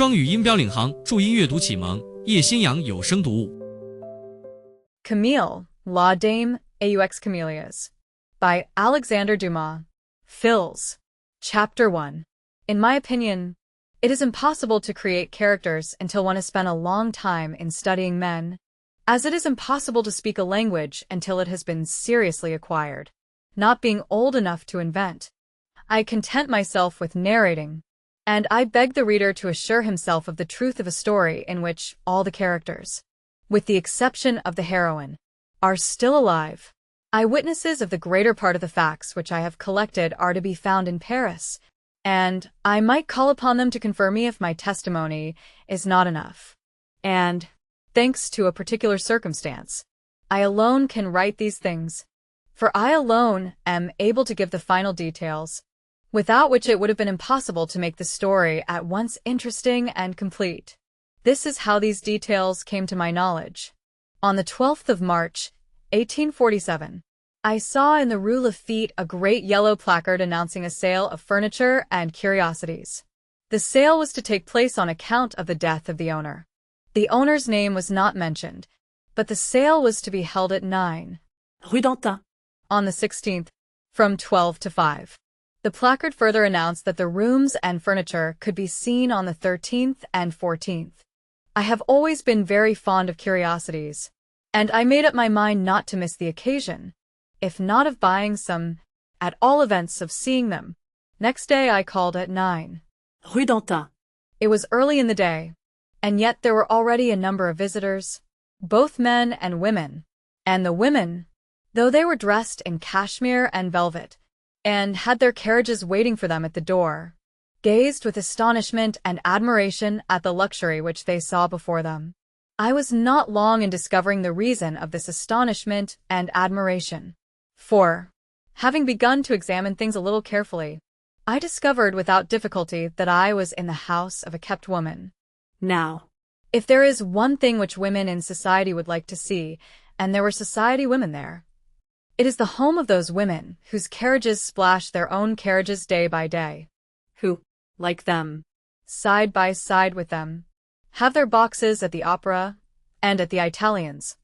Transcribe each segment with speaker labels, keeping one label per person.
Speaker 1: 双语音标领航，注音阅读启蒙，叶兴阳有声读物。
Speaker 2: Camille, La Dame aux Camélias by Alexandre Dumas. Phils. Chapter 1. In my opinion, it is impossible to create characters until one has spent a long time in studying men, as it is impossible to speak a language until it has been seriously acquired. Not being old enough to invent, I content myself with narrating, and I beg the reader to assure himself of the truth of a story in which all the characters, with the exception of the heroine, are still alive. Eyewitnesses of the greater part of the facts which I have collected are to be found in Paris, and I might call upon them to confirm me if my testimony is not enough. And, thanks to a particular circumstance, I alone can write these things, for I alone am able to give the final details, without which it would have been impossible to make the story at once interesting and complete. This is how these details came to my knowledge. On the 12th of March, 1847, I saw in the Rue Lafitte a great yellow placard announcing a sale of furniture and curiosities. The sale was to take place on account of the death of the owner. The owner's name was not mentioned, but the sale was to be held at 9
Speaker 3: Rue d'Antin
Speaker 2: on the 16th, from 12 to 5. The placard further announced that the rooms and furniture could be seen on the 13th and 14th. I have always been very fond of curiosities, and I made up my mind not to miss the occasion, if not of buying some, at all events of seeing them. Next day I called at 9
Speaker 3: Rue d'Antin.
Speaker 2: It was early in the day, and yet there were already a number of visitors, both men and women, and the women, though they were dressed in cashmere and velvet, and had their carriages waiting for them at the door, gazed with astonishment and admiration at the luxury which they saw before them. I was not long in discovering the reason of this astonishment and admiration, for, having begun to examine things a little carefully, I discovered without difficulty that I was in the house of a kept woman.
Speaker 3: Now,
Speaker 2: if there is one thing which women in society would like to see, and there were society women there, it is the home of those women whose carriages splash their own carriages day by day, who, like them, side by side with them, have their boxes at the opera and at the Italiens,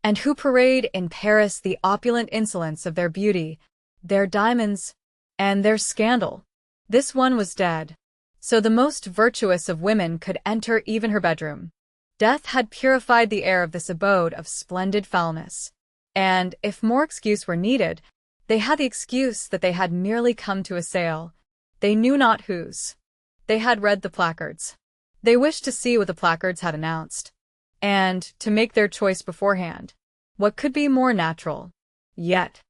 Speaker 2: and who parade in Paris the opulent insolence of their beauty, their diamonds, and their scandal. This one was dead, so the most virtuous of women could enter even her bedroom. Death had purified the air of this abode of splendid foulness, and, if more excuse were needed, they had the excuse that they had merely come to a sale, they knew not whose. They had read the placards. They wished to see what the placards had announced, and to make their choice beforehand. What could be more natural? Yet,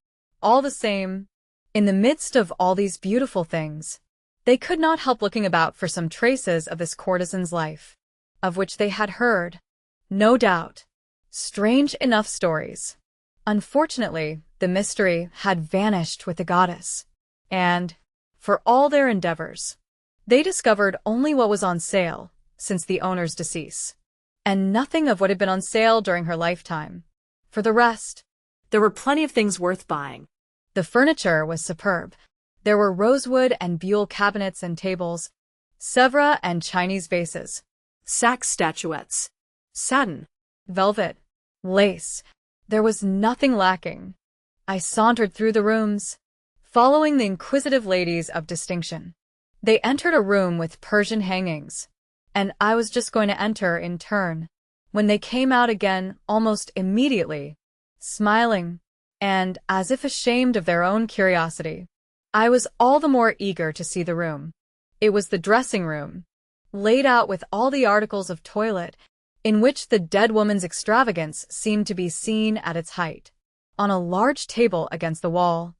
Speaker 2: all the same, in the midst of all these beautiful things, they could not help looking about for some traces of this courtesan's life, of which they had heard, no doubt, strange enough stories. Unfortunately, the mystery had vanished with the goddess, and, for all their endeavors, they discovered only what was on sale since the owner's decease, and nothing of what had been on sale during her lifetime. For the rest,
Speaker 3: there were plenty of things worth buying.
Speaker 2: The furniture was superb. There were rosewood and buhl cabinets and tables, Sèvres and Chinese vases,
Speaker 3: Saxe statuettes,
Speaker 2: satin, velvet, lace. There was nothing lacking. I sauntered through the rooms, following the inquisitive ladies of distinction. They entered a room with Persian hangings, and I was just going to enter in turn, when they came out again almost immediately, smiling, and as if ashamed of their own curiosity. I was all the more eager to see the room. It was the dressing room, laid out with all the articles of toilet, in which the dead woman's extravagance seemed to be seen at its height. On a large table against the wall,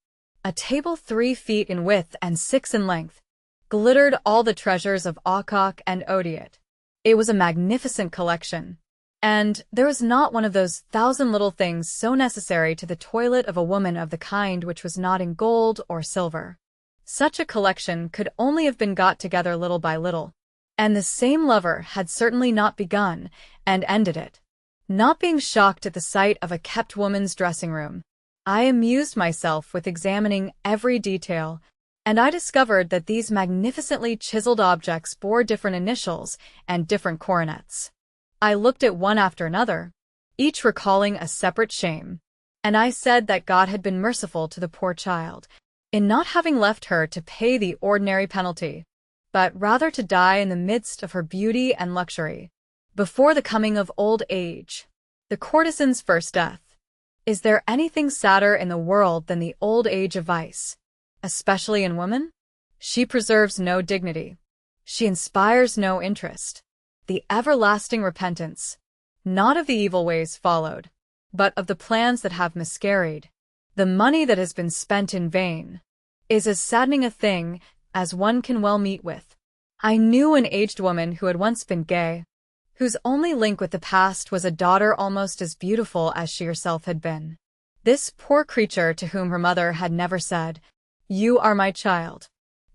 Speaker 2: a table 3 feet in width and 6 in length, glittered all the treasures of Aucock and Odiot. It was a magnificent collection, and there was not one of those 1,000 little things so necessary to the toilet of a woman of the kind which was not in gold or silver. Such a collection could only have been got together little by little, and the same lover had certainly not begun and ended it. Not being shocked at the sight of a kept woman's dressing room, I amused myself with examining every detail, and I discovered that these magnificently chiseled objects bore different initials and different coronets. I looked at one after another, each recalling a separate shame, and I said that God had been merciful to the poor child, in not having left her to pay the ordinary penalty, but rather to die in the midst of her beauty and luxury, before the coming of old age, the courtesan's first death. Is there anything sadder in the world than the old age of vice? Especially in woman? She preserves no dignity. She inspires no interest. The everlasting repentance, not of the evil ways followed, but of the plans that have miscarried, the money that has been spent in vain, is as saddening a thing as one can well meet with. I knew an aged woman who had once been gay, whose only link with the past was a daughter almost as beautiful as she herself had been. This poor creature, to whom her mother had never said, "You are my child,"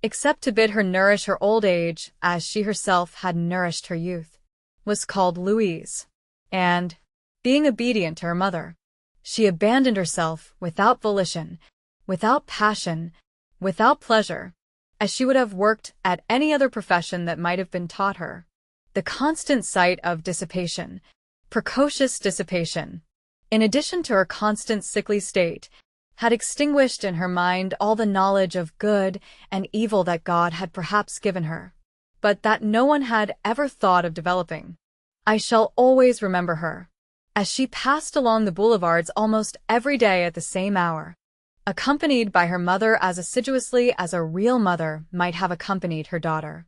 Speaker 2: except to bid her nourish her old age as she herself had nourished her youth, was called Louise, and, being obedient to her mother, she abandoned herself without volition, without passion, without pleasure, as she would have worked at any other profession that might have been taught her. The constant sight of dissipation, precocious dissipation, in addition to her constant sickly state, had extinguished in her mind all the knowledge of good and evil that God had perhaps given her, but that no one had ever thought of developing. I shall always remember her, as she passed along the boulevards almost every day at the same hour, accompanied by her mother as assiduously as a real mother might have accompanied her daughter.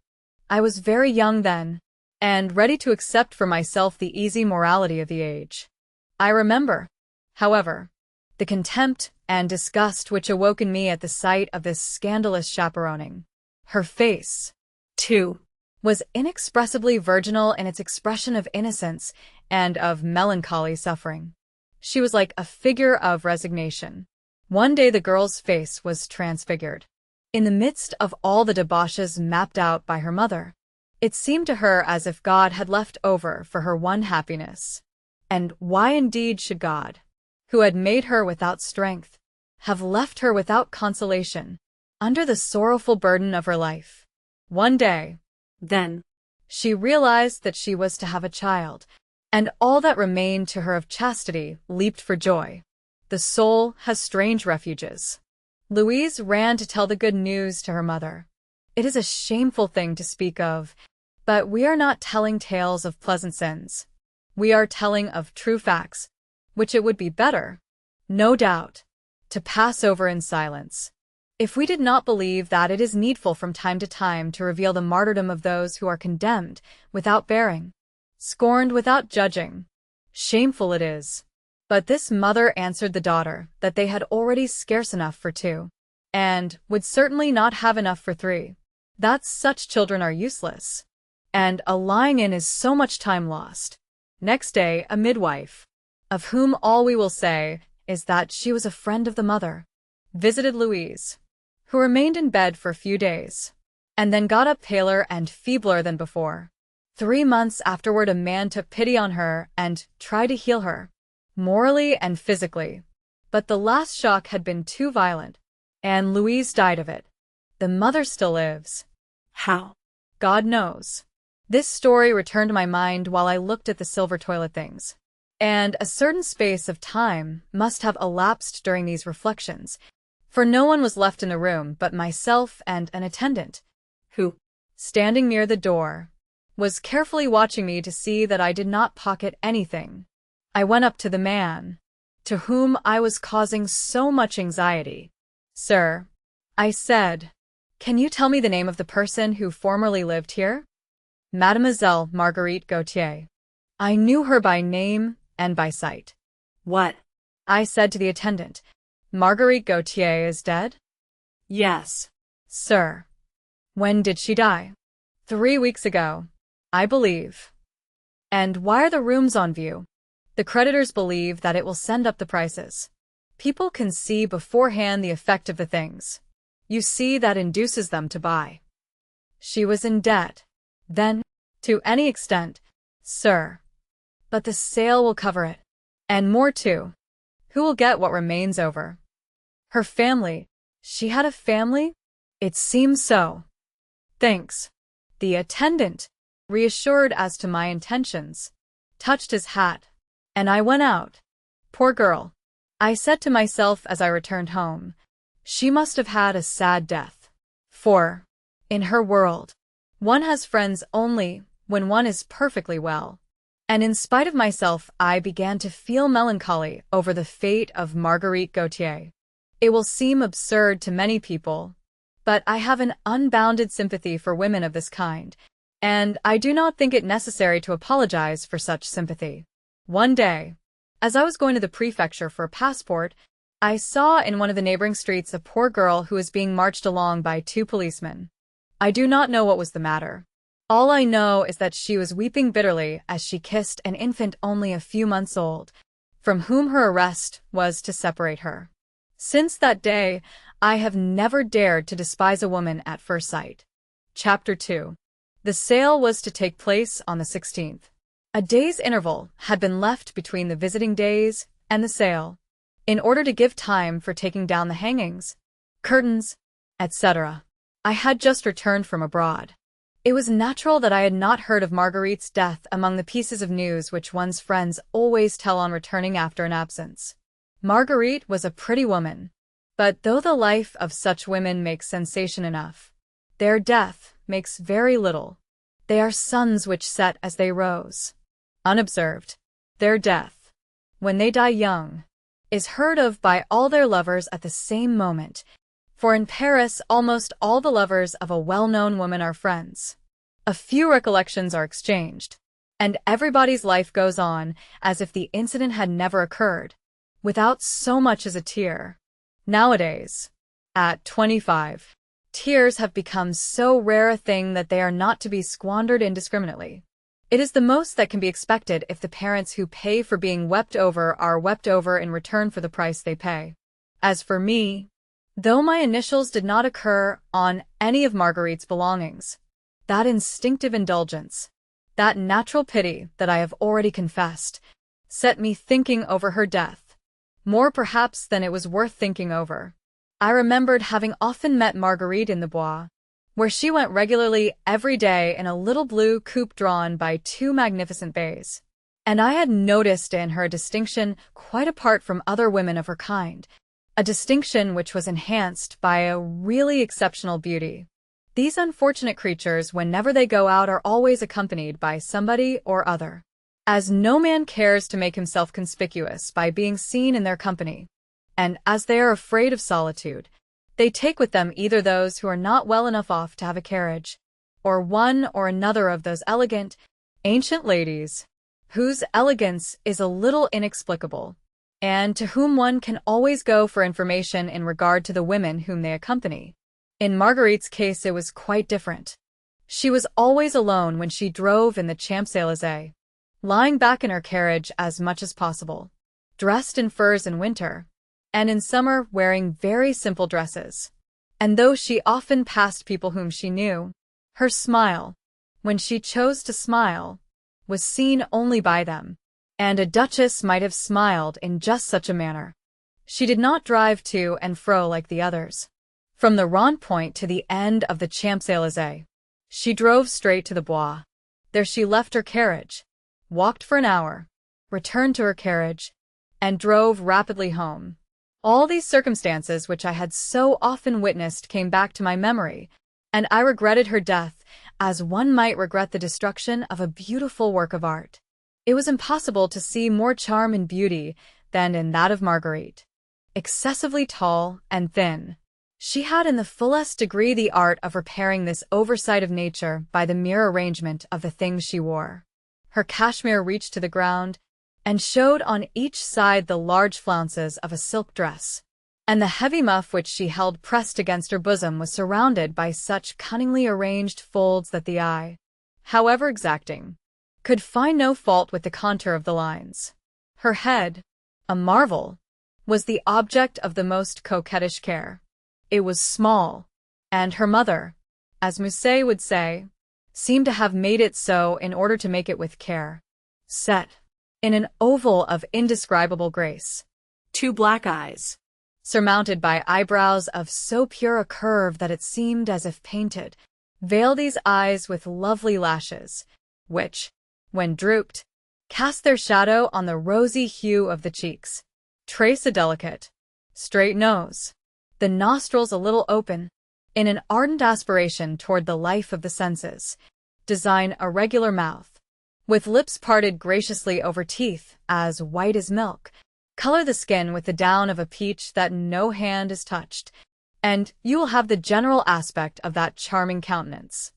Speaker 2: I was very young then, and ready to accept for myself the easy morality of the age. I remember, however, the contempt and disgust which awoke in me at the sight of this scandalous chaperoning. Her face, too, was inexpressibly virginal in its expression of innocence and of melancholy suffering. She was like a figure of resignation. One day the girl's face was transfigured. In the midst of all the debauches mapped out by her mother, it seemed to her as if God had left over for her one happiness. And why indeed should God, who had made her without strength, have left her without consolation, under the sorrowful burden of her life? One day, then, she realized that she was to have a child, and all that remained to her of chastity leaped for joy. The soul has strange refuges. Louise ran to tell the good news to her mother. It is a shameful thing to speak of, but we are not telling tales of pleasant sins. We are telling of true facts, which it would be better, no doubt, to pass over in silence, if we did not believe that it is needful from time to time to reveal the martyrdom of those who are condemned without bearing, scorned without judging. Shameful it is. But this mother answered the daughter that they had already scarce enough for two, and would certainly not have enough for three, that such children are useless, and a lying in is so much time lost. Next day a midwife, of whom all we will say is that she was a friend of the mother, visited Louise, who remained in bed for a few days, and then got up paler and feebler than before. 3 months afterward a man took pity on her and tried to heal her, morally and physically, but the last shock had been too violent, and Louise died of it. The mother still lives.
Speaker 3: How?
Speaker 2: God knows. This story returned to my mind while I looked at the silver toilet things, and a certain space of time must have elapsed during these reflections, for no one was left in the room but myself and an attendant, who, standing near the door, was carefully watching me to see that I did not pocket anything. I went up to the man, to whom I was causing so much anxiety. "Sir," I said, "can you tell me the name of the person who formerly lived here?" "Mademoiselle Marguerite Gautier." I knew her by name and by sight.
Speaker 3: What?
Speaker 2: I said to the attendant, "Marguerite Gautier is dead?"
Speaker 3: Yes.
Speaker 2: "Sir." "When did she die?" 3 weeks ago, I believe." "And why are the rooms on view?" "The creditors believe that it will send up the prices. People can see beforehand the effect of the things. You see, that induces them to buy." "She was in debt, then?" "To any extent, sir. But the sale will cover it. And more too. Who will get what remains over?" "Her family." "She had a family?" It seems so. Thanks. The attendant, reassured as to my intentions, touched his hat, and I went out. Poor girl, I said to myself as I returned home. She must have had a sad death. For, in her world, one has friends only when one is perfectly well. And in spite of myself, I began to feel melancholy over the fate of Marguerite Gautier. It will seem absurd to many people, but I have an unbounded sympathy for women of this kind, and I do not think it necessary to apologize for such sympathy. One day, as I was going to the prefecture for a passport, I saw in one of the neighboring streets a poor girl who was being marched along by 2 policemen. I do not know what was the matter. All I know is that she was weeping bitterly as she kissed an infant only a few months old, from whom her arrest was to separate her. Since that day, I have never dared to despise a woman at first sight. Chapter 2. The sale was to take place on the 16th. A day's interval had been left between the visiting days and the sale, in order to give time for taking down the hangings, curtains, etc. I had just returned from abroad. It was natural that I had not heard of Marguerite's death among the pieces of news which one's friends always tell on returning after an absence. Marguerite was a pretty woman, but though the life of such women makes sensation enough, their death makes very little. They are suns which set as they rose, unobserved. Their death, when they die young, is heard of by all their lovers at the same moment, for in Paris almost all the lovers of a well-known woman are friends. A few recollections are exchanged, and everybody's life goes on as if the incident had never occurred, without so much as a tear. Nowadays, at 25, tears have become so rare a thing that they are not to be squandered indiscriminately. It is the most that can be expected if the parents who pay for being wept over are wept over in return for the price they pay. As for me, though my initials did not occur on any of Marguerite's belongings, that instinctive indulgence, that natural pity that I have already confessed, set me thinking over her death, more perhaps than it was worth thinking over. I remembered having often met Marguerite in the Bois, where she went regularly every day in a little blue coupe drawn by 2 magnificent bays, and I had noticed in her a distinction quite apart from other women of her kind, a distinction which was enhanced by a really exceptional beauty. These unfortunate creatures, whenever they go out, are always accompanied by somebody or other, as no man cares to make himself conspicuous by being seen in their company, and as they are afraid of solitude, they take with them either those who are not well enough off to have a carriage, or one or another of those elegant, ancient ladies, whose elegance is a little inexplicable, and to whom one can always go for information in regard to the women whom they accompany. In Marguerite's case it was quite different. She was always alone when she drove in the Champs-Élysées, lying back in her carriage as much as possible, dressed in furs in winter, and in summer wearing very simple dresses. And though she often passed people whom she knew, her smile, when she chose to smile, was seen only by them, and a duchess might have smiled in just such a manner. She did not drive to and fro like the others. From the Rond-Point to the end of the Champs-Élysées, she drove straight to the Bois. There she left her carriage, walked for an hour, returned to her carriage, and drove rapidly home. All these circumstances which I had so often witnessed came back to my memory, and I regretted her death as one might regret the destruction of a beautiful work of art. It was impossible to see more charm and beauty than in that of Marguerite. Excessively tall and thin, she had in the fullest degree the art of repairing this oversight of nature by the mere arrangement of the things she wore. Her cashmere reached to the ground, and showed on each side the large flounces of a silk dress, and the heavy muff which she held pressed against her bosom was surrounded by such cunningly arranged folds that the eye, however exacting, could find no fault with the contour of the lines. Her head, a marvel, was the object of the most coquettish care. It was small, and her mother, as Musset would say, seemed to have made it so in order to make it with care. Set in an oval of indescribable grace.
Speaker 3: 2 black eyes,
Speaker 2: surmounted by eyebrows of so pure a curve that it seemed as if painted, veil these eyes with lovely lashes, which, when drooped, cast their shadow on the rosy hue of the cheeks. Trace a delicate, straight nose, the nostrils a little open, in an ardent aspiration toward the life of the senses. Design a regular mouth, with lips parted graciously over teeth as white as milk. Color the skin with the down of a peach that no hand has touched, and you will have the general aspect of that charming countenance.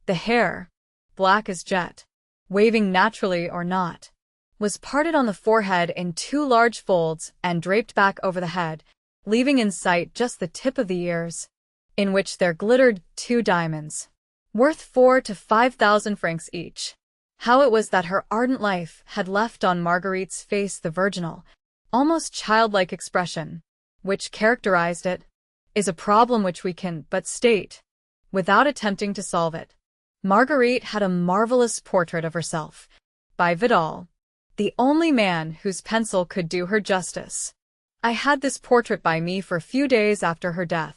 Speaker 2: The hair, black as jet, waving naturally or not, was parted on the forehead in 2 large folds and draped back over the head, leaving in sight just the tip of the ears, in which there glittered 2 diamonds, worth 4,000 to 5,000 francs each. How it was that her ardent life had left on Marguerite's face the virginal, almost childlike expression, which characterized it, is a problem which we can but state, without attempting to solve it. Marguerite had a marvelous portrait of herself, by Vidal, the only man whose pencil could do her justice. I had this portrait by me for a few days after her death,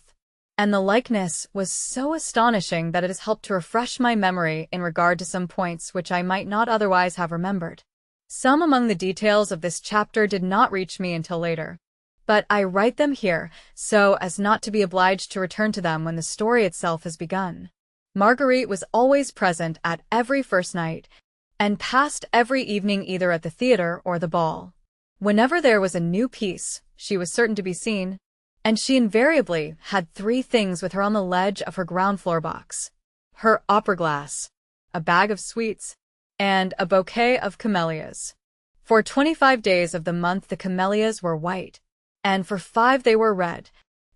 Speaker 2: and the likeness was so astonishing that it has helped to refresh my memory in regard to some points which I might not otherwise have remembered. Some among the details of this chapter did not reach me until later, but I write them here so as not to be obliged to return to them when the story itself has begun. Marguerite was always present at every first night, and passed every evening either at the theatre or the ball. Whenever there was a new piece, she was certain to be seen, and she invariably had 3 things with her on the ledge of her ground-floor box: her opera-glass, a bag of sweets, and a bouquet of camellias. For 25 days of the month the camellias were white, and for 5 they were red.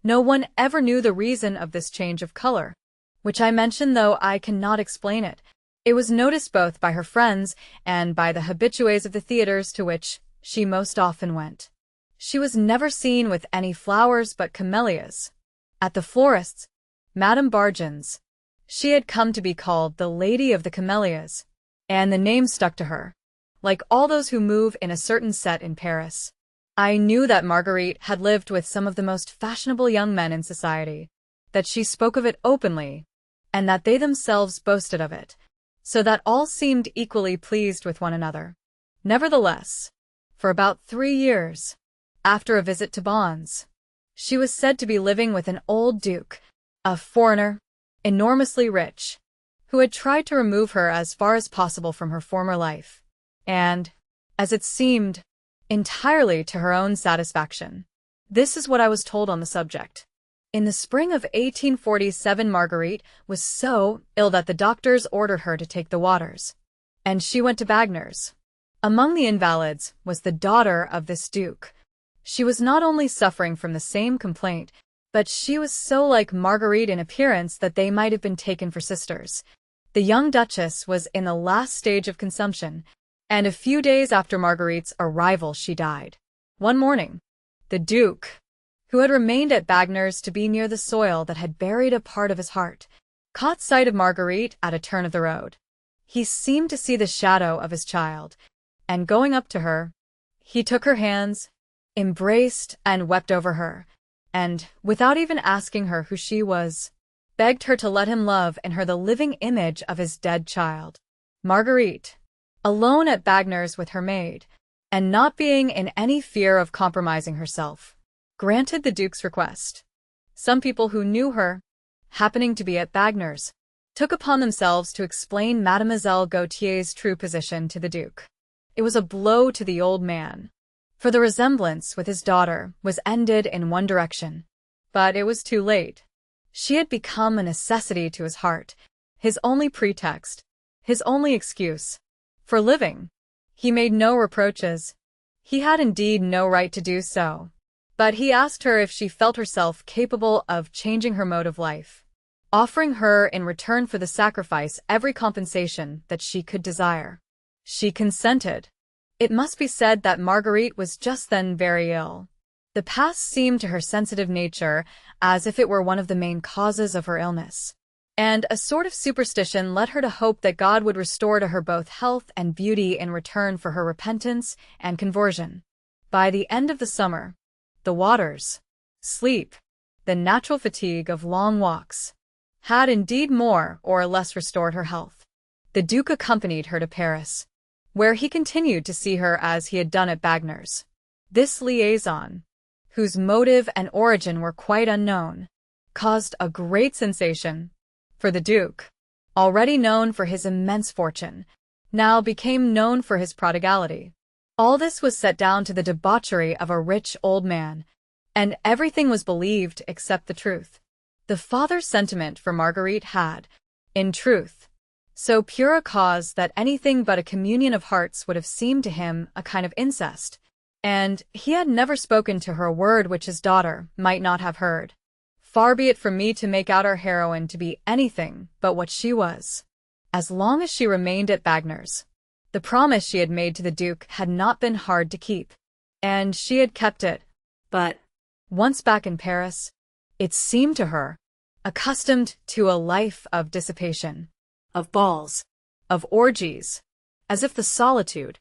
Speaker 2: No one ever knew the reason of this change of color, which I mention though I cannot explain it. It was noticed both by her friends and by the habitués of the theatres to which she most often went. She was never seen with any flowers but camellias. At the florist's, Madame Bargin's, she had come to be called the Lady of the Camellias, and the name stuck to her, like all those who move in a certain set in Paris. I knew that Marguerite had lived with some of the most fashionable young men in society, that she spoke of it openly, and that they themselves boasted of it, so that all seemed equally pleased with one another. Nevertheless, for about 3 years, after a visit to Bonds, she was said to be living with an old duke, a foreigner, enormously rich, who had tried to remove her as far as possible from her former life, and, as it seemed, entirely to her own satisfaction. This is what I was told on the subject. In the spring of 1847 Marguerite was so ill that the doctors ordered her to take the waters, and she went to Bagner's. Among the invalids was the daughter of this duke. She was not only suffering from the same complaint, but she was so like Marguerite in appearance that they might have been taken for sisters. The young duchess was in the last stage of consumption, and a few days after Marguerite's arrival she died. One morning, the duke, who had remained at Bagner's to be near the soil that had buried a part of his heart, caught sight of Marguerite at a turn of the road. He seemed to see the shadow of his child, and going up to her, he took her hands, embraced and wept over her, and, without even asking her who she was, begged her to let him love in her the living image of his dead child. Marguerite, alone at Bagner's with her maid, and not being in any fear of compromising herself, granted the duke's request. Some people who knew her, happening to be at Bagner's, took upon themselves to explain Mademoiselle Gautier's true position to the duke. It was a blow to the old man, for the resemblance with his daughter was ended in one direction. But it was too late. She had become a necessity to his heart, his only pretext, his only excuse. For living, he made no reproaches. He had indeed no right to do so. But he asked her if she felt herself capable of changing her mode of life, offering her in return for the sacrifice every compensation that she could desire. She consented. It must be said that Marguerite was just then very ill. The past seemed to her sensitive nature as if it were one of the main causes of her illness, and a sort of superstition led her to hope that God would restore to her both health and beauty in return for her repentance and conversion. By the end of the summer, the waters, Sleep, the natural fatigue of long walks, had indeed more or less restored her health. The Duke accompanied her to Paris, where he continued to see her as he had done at Bagner's. This liaison, whose motive and origin were quite unknown, caused a great sensation, for the Duke, already known for his immense fortune, now became known for his prodigality. All this was set down to the debauchery of a rich old man, and everything was believed except the truth. The father's sentiment for Marguerite had, in truth, so pure a cause that anything but a communion of hearts would have seemed to him a kind of incest, and he had never spoken to her a word which his daughter might not have heard. Far be it from me to make out our heroine to be anything but what she was. As long as she remained at Bagner's, the promise she had made to the Duke had not been hard to keep, and she had kept it. But, once back in Paris, it seemed to her, accustomed to a life of dissipation, of balls, of orgies, as if the solitude,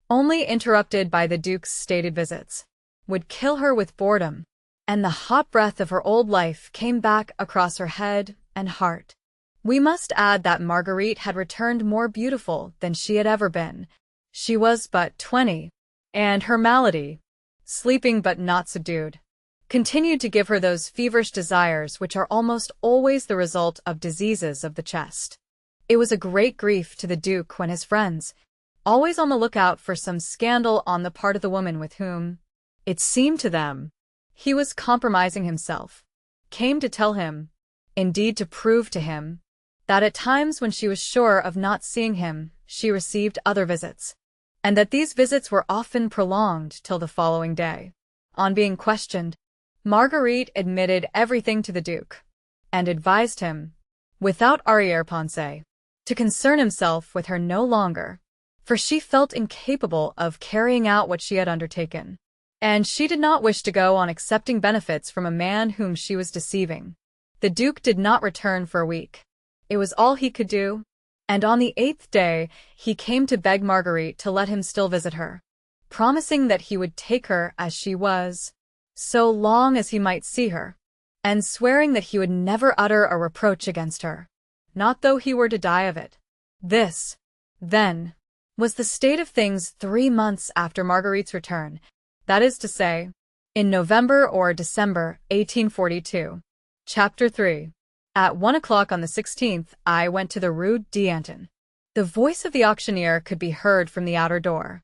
Speaker 2: only interrupted by the Duke's stated visits, would kill her with boredom, and the hot breath of her old life came back across her head and heart. We must add that Marguerite had returned more beautiful than she had ever been. She was but 20, and her malady, sleeping but not subdued, continued to give her those feverish desires which are almost always the result of diseases of the chest. It was a great grief to the Duke when his friends, always on the lookout for some scandal on the part of the woman with whom, it seemed to them, he was compromising himself, came to tell him, indeed to prove to him, that at times when she was sure of not seeing him, she received other visits, and that these visits were often prolonged till the following day. On being questioned, Marguerite admitted everything to the Duke, and advised him, without arrière-pensée, to concern himself with her no longer, for she felt incapable of carrying out what she had undertaken, and she did not wish to go on accepting benefits from a man whom she was deceiving. The Duke did not return for a week. It was all he could do, and on the 8th day he came to beg Marguerite to let him still visit her, promising that he would take her as she was, so long as he might see her, and swearing that he would never utter a reproach against her, not though he were to die of it. This, then, was the state of things 3 months after Marguerite's return, that is to say, in November or December 1842. Chapter 3. At 1 o'clock on the 16th, I went to the Rue d'Antin. The voice of the auctioneer could be heard from the outer door.